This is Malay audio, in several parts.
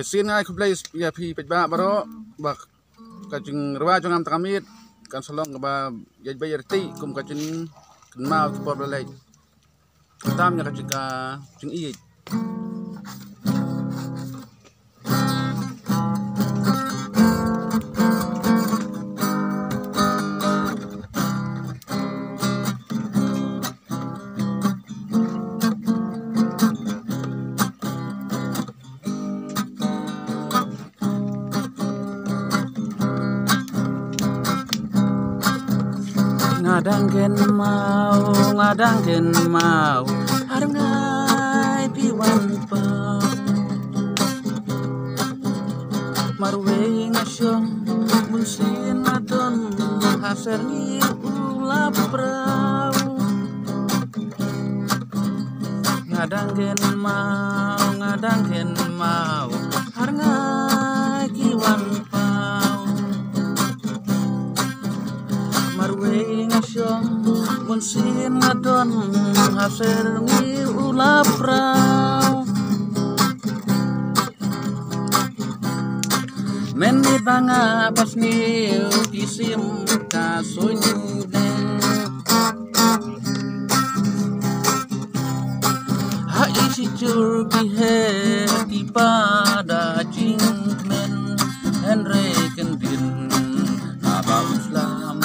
Sin ngai kublai ya pi pejba baro bak kajing rawa jongam takamit kan salong ba ya bayar ti kum kajing kenmal por belai tam nya kajing ka jing i ngadang ken mau harang ngai piwan pa marwe ngasyong musin adon haser ni ulap prau ngadang ken mau harang ngai piwan pa marwe ngasyong musin adon haser ni ulap prau menit banga pas ni kisim kasunyi deng ha isi cur bihe di pada jingmen henry kendin aba uslam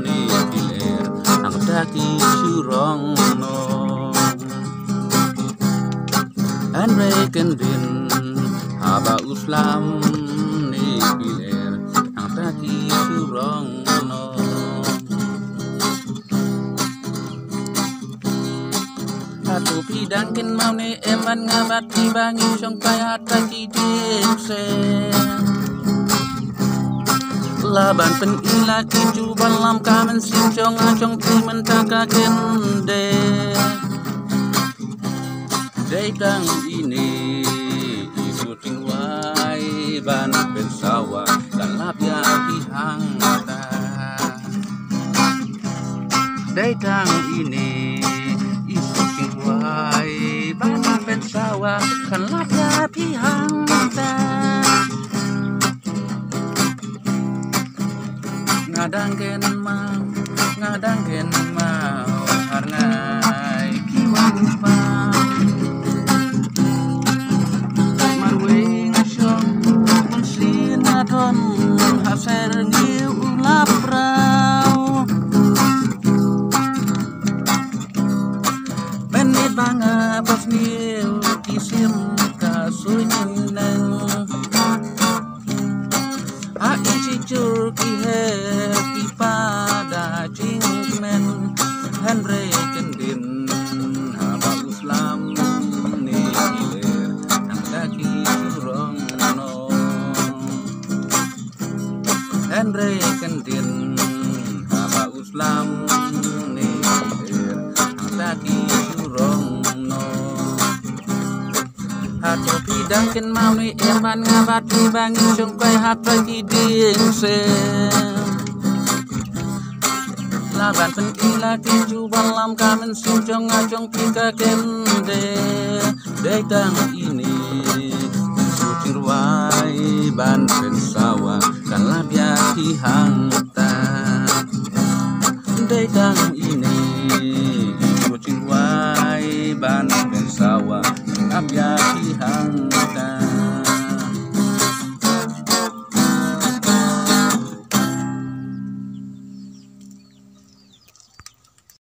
ni diler ang daki surong no henry kendin aba uslam biler ang taki surong no atu pidangkin mau ni eman ngabat dibangi song kaya taki dikse laban pen ila kiju balam kamen sincong acong timen taka kende daitang ini isuting wai ban pensawa dan labia pihang mata daitang ini isuting wai ban pensawa kan labia pihang mata ngadang ken mau karena kiwan pa don haser ni ulap prau menit banga pas ni kisim kasunyi neng ha isi cur kihe pada jingmen henry kendin haba uslam ni hilir ang daki surong no henry kendin haba uslam ni hilir ang daki surong no hato pidangkin mau ni eman ngabat dibangi sungkai hatra kiding se laban pen ila kiju balam kamen sincong acong pika kende daitang ini sucing ruai ban pensawa kan labia hihang ta daitang